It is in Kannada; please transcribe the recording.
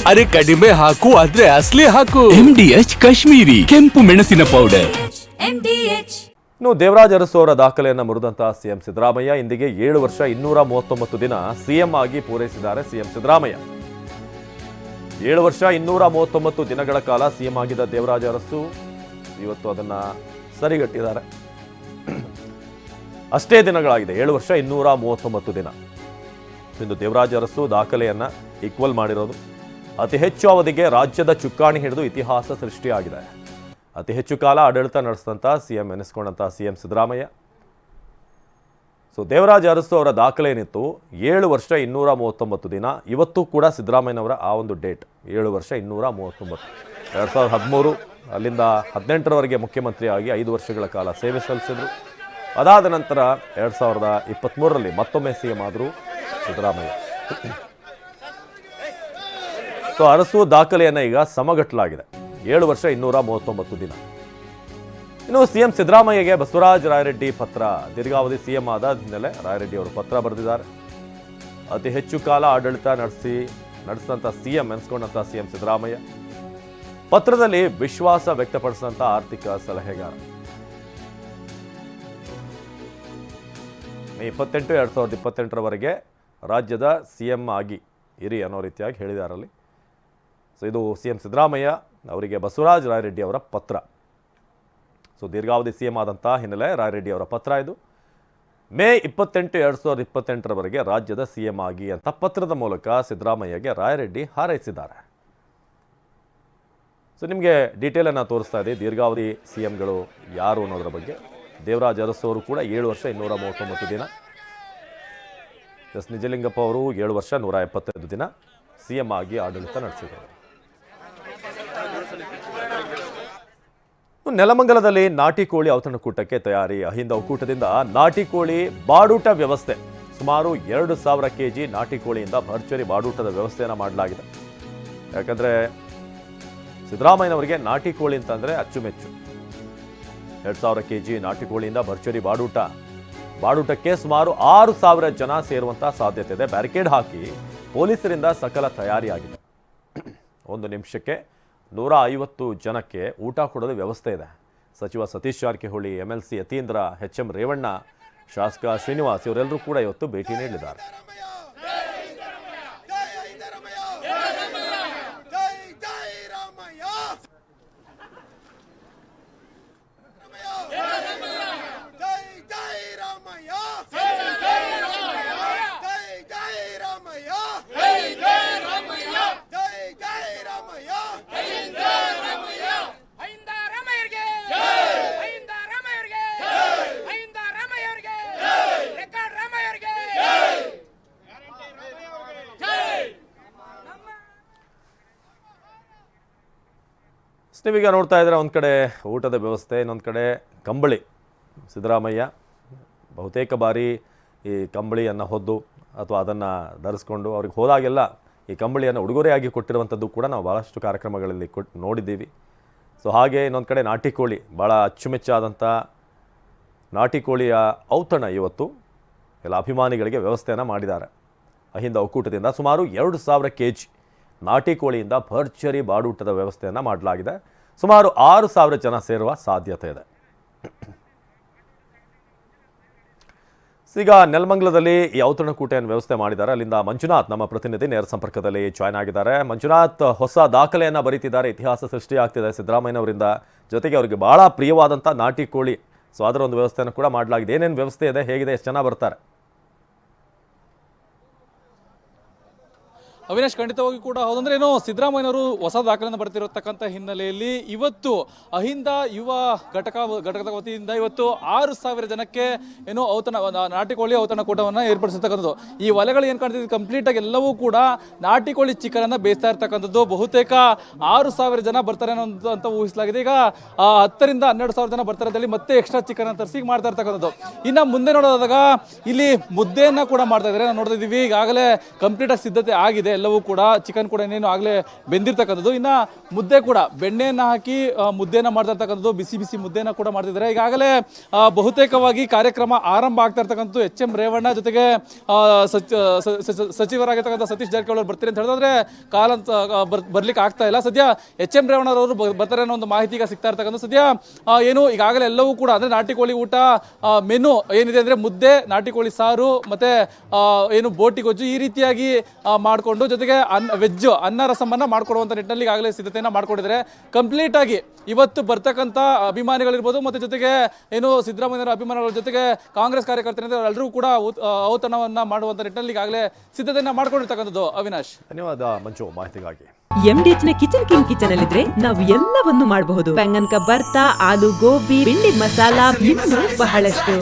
ಅರೆ ಕಡಿಮೆ ಹಾಕು ಆದ್ರೆ ಅಸಲಿ ಹಾಕು. MDH ಕಾಶ್ಮೀರಿ ಕೆಂಪು ಮೆಣಸಿನ ಪೌಡರ್. ಇನ್ನು ದೇವರಾಜ ಅರಸು ಅವರ ದಾಖಲೆಯನ್ನು ಮುರಿದಂತಹ ಸಿಎಂ ಸಿದ್ದರಾಮಯ್ಯ ಇಂದಿಗೆ 7 ವರ್ಷ 239 ದಿನ ಸಿಎಂ ಆಗಿ ಪೂರೈಸಿದ್ದಾರೆ. ಸಿಎಂ ಸಿದ್ದರಾಮಯ್ಯ 7 ವರ್ಷ 239 ದಿನಗಳ ಕಾಲ ಸಿಎಂ ಆಗಿದ್ದ ದೇವರಾಜ ಅರಸು ಇವತ್ತು ಅದನ್ನ ಸರಿಗಟ್ಟಿದ್ದಾರೆ. ಅಷ್ಟೇ ದಿನಗಳಾಗಿದೆ, 7 ವರ್ಷ 239 ದಿನ. ಇಂದು ದೇವರಾಜ ಅರಸು ದಾಖಲೆಯನ್ನ ಈಕ್ವಲ್ ಮಾಡಿರೋದು. ಅತಿ ಹೆಚ್ಚು ಅವಧಿಗೆ ರಾಜ್ಯದ ಚುಕ್ಕಾಣಿ ಹಿಡಿದು ಇತಿಹಾಸ ಸೃಷ್ಟಿಯಾಗಿದೆ. ಅತಿ ಹೆಚ್ಚು ಕಾಲ ಆಡಳಿತ ನಡೆಸಿದಂಥ ಸಿಎಂ ಎನಿಸ್ಕೊಂಡಂಥ ಸಿಎಂ ಸಿದ್ದರಾಮಯ್ಯ. ಸೊ ದೇವರಾಜ ಅರಸು ಅವರ ದಾಖಲೆ ಏನಿತ್ತು 7 ವರ್ಷ 239 ದಿನ. ಇವತ್ತು ಕೂಡ ಸಿದ್ದರಾಮಯ್ಯನವರ ಆ ಒಂದು ಡೇಟ್ 7 ವರ್ಷ 239. 2013 ಅಲ್ಲಿಂದ 18ರವರೆಗೆ ಮುಖ್ಯಮಂತ್ರಿಯಾಗಿ 5 ವರ್ಷಗಳ ಕಾಲ ಸೇವೆ ಸಲ್ಲಿಸಿದ್ರು. ಅದಾದ ನಂತರ 2023ರಲ್ಲಿ ಮತ್ತೊಮ್ಮೆ ಸಿಎಂ ಆದರು ಸಿದ್ದರಾಮಯ್ಯ. ಸೊ ಅರಸು ದಾಖಲೆಯನ್ನು ಈಗ ಸಮಗಟ್ಟಲಾಗಿದೆ, 7 ವರ್ಷ 239 ದಿನ. ಇನ್ನು ಸಿಎಂ ಸಿದ್ದರಾಮಯ್ಯಗೆ ಬಸವರಾಜ ರಾಯರೆಡ್ಡಿ ಪತ್ರ. ದೀರ್ಘಾವಧಿ ಸಿಎಂ ಆದ ಹಿನ್ನೆಲೆ ರಾಯರೆಡ್ಡಿ ಅವರು ಪತ್ರ ಬರೆದಿದ್ದಾರೆ. ಅತಿ ಹೆಚ್ಚು ಕಾಲ ಆಡಳಿತ ನಡೆಸಿದಂಥ ಸಿಎಂ ಎನಿಸ್ಕೊಂಡಂಥ ಸಿಎಂ ಸಿದ್ದರಾಮಯ್ಯ ಪತ್ರದಲ್ಲಿ ವಿಶ್ವಾಸ ವ್ಯಕ್ತಪಡಿಸಿದಂಥ ಆರ್ಥಿಕ ಸಲಹೆಗಾರ. ಮೇ 28, 2028ರವರೆಗೆ ರಾಜ್ಯದ ಸಿಎಂ ಆಗಿ ಇರಿ ಅನ್ನೋ ರೀತಿಯಾಗಿ ಹೇಳಿದಾರಲ್ಲಿ. ಸೊ ಇದು ಸಿಎಂ ಸಿದ್ದರಾಮಯ್ಯ ಅವರಿಗೆ ಬಸವರಾಜ ರಾಯರೆಡ್ಡಿ ಅವರ ಪತ್ರ. ಸೊ ದೀರ್ಘಾವಧಿ ಸಿಎಂ ಆದಂಥ ಹಿನ್ನೆಲೆ ರಾಯರೆಡ್ಡಿ ಅವರ ಪತ್ರ ಇದು. ಮೇ 28, 2028ರವರೆಗೆ ರಾಜ್ಯದ ಸಿಎಂ ಆಗಿ ಅಂತ ಪತ್ರದ ಮೂಲಕ ಸಿದ್ದರಾಮಯ್ಯಗೆ ರಾಯರೆಡ್ಡಿ ಹಾರೈಸಿದ್ದಾರೆ. ಸೊ ನಿಮಗೆ ಡೀಟೇಲನ್ನು ತೋರಿಸ್ತಾ ಇದ್ದೀವಿ, ದೀರ್ಘಾವಧಿ ಸಿಎಂಗಳು ಯಾರು ಅನ್ನೋದ್ರ ಬಗ್ಗೆ. ದೇವರಾಜ ಅರಸು ಅವರು ಕೂಡ 7 ವರ್ಷ 239 ದಿನ. ಎಸ್ ನಿಜಲಿಂಗಪ್ಪ ಅವರು 7 ವರ್ಷ 175 ದಿನ ಸಿಎಂ ಆಗಿ ಆಡಳಿತ ನಡೆಸಿದರು. ನೆಲಮಂಗಲದಲ್ಲಿ ನಾಟಿ ಕೋಳಿ ಔತಣಕೂಟಕ್ಕೆ ತಯಾರಿ. ಅಹಿಂದ ಒಕ್ಕೂಟದಿಂದ ನಾಟಿ ಕೋಳಿ ಬಾಡೂಟ ವ್ಯವಸ್ಥೆ. ಸುಮಾರು 2,000 kg ನಾಟಿ ಕೋಳಿಯಿಂದ ಭರ್ಜರಿ ಬಾಡೂಟದ ವ್ಯವಸ್ಥೆಯನ್ನು ಮಾಡಲಾಗಿದೆ. ಯಾಕಂದರೆ ಸಿದ್ದರಾಮಯ್ಯನವರಿಗೆ ನಾಟಿ ಕೋಳಿ ಅಂತಂದರೆ ಅಚ್ಚುಮೆಚ್ಚು. 2,000 kg ನಾಟಿ ಕೋಳಿಯಿಂದ ಭರ್ಜರಿ ಬಾಡೂಟಕ್ಕೆ ಸುಮಾರು 6,000 ಜನ ಸೇರುವಂಥ ಸಾಧ್ಯತೆ ಇದೆ. ಬ್ಯಾರಿಕೇಡ್ ಹಾಕಿ ಪೊಲೀಸರಿಂದ ಸಕಲ ತಯಾರಿಯಾಗಿದೆ. 1 ನಿಮಿಷಕ್ಕೆ 150 ಜನಕ್ಕೆ ಊಟ ಕೊಡೋದು ವ್ಯವಸ್ಥೆ ಇದೆ. ಸಚಿವ ಸತೀಶ್ ಜಾರಕಿಹೊಳಿ, MLC ಯತೀಂದ್ರ, HM ರೇವಣ್ಣ, ಶಾಸಕ ಶ್ರೀನಿವಾಸ್ ಇವರೆಲ್ಲರೂ ಕೂಡ ಇವತ್ತು ಭೇಟಿ ನೀಡಲಿದ್ದಾರೆ. ನೀವೀಗ ನೋಡ್ತಾ ಇದ್ರೆ ಒಂದು ಕಡೆ ಊಟದ ವ್ಯವಸ್ಥೆ, ಇನ್ನೊಂದು ಕಡೆ ಕಂಬಳಿ. ಸಿದ್ದರಾಮಯ್ಯ ಬಹುತೇಕ ಬಾರಿ ಈ ಕಂಬಳಿಯನ್ನು ಹೊದ್ದು ಅಥವಾ ಅದನ್ನು ಧರಿಸ್ಕೊಂಡು ಅವ್ರಿಗೆ ಹೋದಾಗೆಲ್ಲ ಈ ಕಂಬಳಿಯನ್ನು ಉಡುಗೊರೆಯಾಗಿ ಕೊಟ್ಟಿರುವಂಥದ್ದು ಕೂಡ ನಾವು ಭಾಳಷ್ಟು ಕಾರ್ಯಕ್ರಮಗಳಲ್ಲಿ ನೋಡಿದ್ದೀವಿ. ಸೊ ಹಾಗೆ ಇನ್ನೊಂದು ಕಡೆ ನಾಟಿ ಕೋಳಿ, ಭಾಳ ಅಚ್ಚುಮೆಚ್ಚಾದಂಥ ನಾಟಿ ಕೋಳಿಯ ಔತಣ ಇವತ್ತು ಎಲ್ಲ ಅಭಿಮಾನಿಗಳಿಗೆ ವ್ಯವಸ್ಥೆಯನ್ನು ಮಾಡಿದ್ದಾರೆ. ಅಹಿಂದ ಒಕ್ಕೂಟದಿಂದ ಸುಮಾರು 2,000 kg ನಾಟಿ ಕೋಳಿಯಿಂದ ಭರ್ಜರಿ ಬಾಡೂಟದ ವ್ಯವಸ್ಥೆಯನ್ನು ಮಾಡಲಾಗಿದೆ. ಸುಮಾರು 6,000 ಜನ ಸೇರುವ ಸಾಧ್ಯತೆ ಇದೆ. ಈಗ ನೆಲಮಂಗಲದಲ್ಲಿ ಈ ಔತಣಕೂಟವನ್ನು ವ್ಯವಸ್ಥೆ ಮಾಡಿದ್ದಾರೆ. ಅಲ್ಲಿಂದ ಮಂಜುನಾಥ್ ನಮ್ಮ ಪ್ರತಿನಿಧಿ ನೇರ ಸಂಪರ್ಕದಲ್ಲಿ ಜಾಯ್ನ್ ಆಗಿದ್ದಾರೆ. ಮಂಜುನಾಥ್, ಹೊಸ ದಾಖಲೆಯನ್ನು ಬರೀತಿದ್ದಾರೆ, ಇತಿಹಾಸ ಸೃಷ್ಟಿಯಾಗ್ತಿದೆ ಸಿದ್ದರಾಮಯ್ಯನವರಿಂದ. ಜೊತೆಗೆ ಅವರಿಗೆ ಬಹಳ ಪ್ರಿಯವಾದಂಥ ನಾಟಿ ಕೋಳಿ, ಸೊ ಅದರ ಒಂದು ವ್ಯವಸ್ಥೆಯನ್ನು ಕೂಡ ಮಾಡಲಾಗಿದೆ. ಏನೇನು ವ್ಯವಸ್ಥೆ ಇದೆ, ಹೇಗಿದೆ, ಎಷ್ಟು ಜನ ಬರ್ತಾರೆ? ಅವಿನಾಶ್, ಖಂಡಿತವಾಗಿ ಕೂಡ ಹೌದಂದ್ರೆ ಏನು, ಸಿದ್ದರಾಮಯ್ಯನವರು ಹೊಸ ದಾಖಲೆಯನ್ನು ಬರ್ತಿರತಕ್ಕಂಥ ಹಿನ್ನೆಲೆಯಲ್ಲಿ ಇವತ್ತು ಅಹಿಂದ ಯುವ ಘಟಕದ ವತಿಯಿಂದ ಇವತ್ತು 6,000 ಜನಕ್ಕೆ ಏನು ನಾಟಿ ಕೋಳಿ ಔತಣಕೂಟವನ್ನು ಏರ್ಪಡಿಸಿರ್ತಕ್ಕಂಥದ್ದು. ಈ ವಲೆಗಳು ಏನು ಕಾಣ್ತಿದೆ ಕಂಪ್ಲೀಟ್ ಆಗಿ ಎಲ್ಲವೂ ಕೂಡ ನಾಟಿ ಕೋಳಿ ಚಿಕನ್ ಅನ್ನ ಬೇಯಿಸ್ತಾ ಇರ್ತಕ್ಕಂಥದ್ದು. ಬಹುತೇಕ 6,000 ಜನ ಬರ್ತಾರೆ ಅಂತ ಊಹಿಸಲಾಗಿದೆ. ಈಗ 10ರಿಂದ 12,000 ಜನ ಬರ್ತಾರೆ ಅಂತ ಹೇಳಿ ಮತ್ತೆ ಎಕ್ಸ್ಟ್ರಾ ಚಿಕನ್ ಅಂತ ತರಿಸಿ ಮಾಡ್ತಾ ಇರ್ತಕ್ಕಂಥದ್ದು. ಇನ್ನು ಮುಂದೆ ನೋಡೋದಾಗ ಇಲ್ಲಿ ಮುದ್ದೆಯನ್ನ ಕೂಡ ಮಾಡ್ತಾ ಇದ್ದಾರೆ. ನಾವು ನೋಡ್ತಾ ಇದ್ದೀವಿ, ಈಗಾಗಲೇ ಕಂಪ್ಲೀಟ್ ಆಗಿ ಸಿದ್ಧತೆ ಆಗಿದೆ. ಎಲ್ಲವೂ ಕೂಡ ಚಿಕನ್ ಕೂಡ ಇನ್ನೇನು ಆಗಲೇ ಬೆಂದಿರ್ತಕ್ಕಂಥದ್ದು. ಇನ್ನು ಮುದ್ದೆ ಕೂಡ ಬೆಣ್ಣೆಯನ್ನು ಹಾಕಿ ಮುದ್ದೆನ ಮಾಡ್ತಾ ಇರ್ತಕ್ಕಂಥದ್ದು, ಬಿಸಿ ಬಿಸಿ ಮುದ್ದೆನ ಕೂಡ ಮಾಡ್ತಿದ್ದಾರೆ. ಈಗಾಗಲೇ ಬಹುತೇಕವಾಗಿ ಕಾರ್ಯಕ್ರಮ ಆರಂಭ ಆಗ್ತಾ ಇರ್ತಕ್ಕಂಥದ್ದು. ಎಚ್.ಎಂ. ರೇವಣ್ಣ ಜೊತೆಗೆ ಸಚಿವರಾಗಿರ್ತಕ್ಕಂಥ ಸತೀಶ್ ಜಾರಕಿಹೊಳಿ ಅವರು ಬರ್ತಾರೆ ಅಂತ ಹೇಳಿದ್ರೆ ಕಾಲಂತ ಬರ್ಲಿಕ್ಕೆ ಆಗ್ತಾ ಇಲ್ಲ. ಸದ್ಯ ಎಚ್.ಎಂ. ರೇವಣ್ಣರವರು ಬರ್ತಾರೆ ಅನ್ನೋ ಒಂದು ಮಾಹಿತಿ ಈಗ ಸಿಗ್ತಾ ಇರ್ತಕ್ಕಂಥ. ಸದ್ಯ ಏನು ಈಗಾಗಲೇ ಎಲ್ಲವೂ ಕೂಡ ಅಂದ್ರೆ ನಾಟಿ ಕೋಳಿ ಊಟ ಮೆನು ಏನಿದೆ ಅಂದ್ರೆ ಮುದ್ದೆ, ನಾಟಿ ಕೋಳಿ ಸಾರು ಮತ್ತೆ ಏನು ಬೋಟಿ ಗೊಜ್ಜು ಈ ರೀತಿಯಾಗಿ ಮಾಡಿಕೊಂಡು ಜೊತೆಗೆ ವೆಜ್ ಅನ್ನ ರಸಮನ್ನ ಮಾಡ್ಕೊಡುವಂತ ನಿಟ್ಟಿನಲ್ಲಿ ಈಗಾಗಲೇ ಸಿದ್ಧತೆಯನ್ನ ಮಾಡ್ಕೊಂಡಿದ್ದಾರೆ. ಕಂಪ್ಲೀಟ್ ಆಗಿ ಇವತ್ತು ಬರ್ತಕ್ಕಂಥ ಅಭಿಮಾನಿಗಳಿರ್ಬೋದು ಮತ್ತೆ ಜೊತೆಗೆ ಏನು ಸಿದ್ದರಾಮಯ್ಯರ ಅಭಿಮಾನಿಗಳ ಜೊತೆಗೆ ಕಾಂಗ್ರೆಸ್ ಕಾರ್ಯಕರ್ತರು ಎಲ್ಲರೂ ಕೂಡ ಔತಣವನ್ನ ಮಾಡುವಂತ ನಿಟ್ಟಿನಲ್ಲಿ ಈಗಾಗಲೇ ಸಿದ್ಧತೆಯನ್ನ ಮಾಡ್ಕೊಂಡಿರ್ತಕ್ಕಂಥದ್ದು. ಅವಿನಾಶ್, ಧನ್ಯವಾದ ಮಂಜು ಮಾಹಿತಿಗಾಗಿ. MDH ನ ಕಿಚನ್ ಅಲ್ಲಿ ನಾವು ಎಲ್ಲವನ್ನು ಮಾಡಬಹುದು. ಬೆಂಗನ್ಕ ಬರ್ತಾ, ಆಲೂ ಗೋಬಿ, ಬೆಂಡಿ ಮಸಾಲಾ, ಇನ್ನೂ ಬಹಳಷ್ಟು.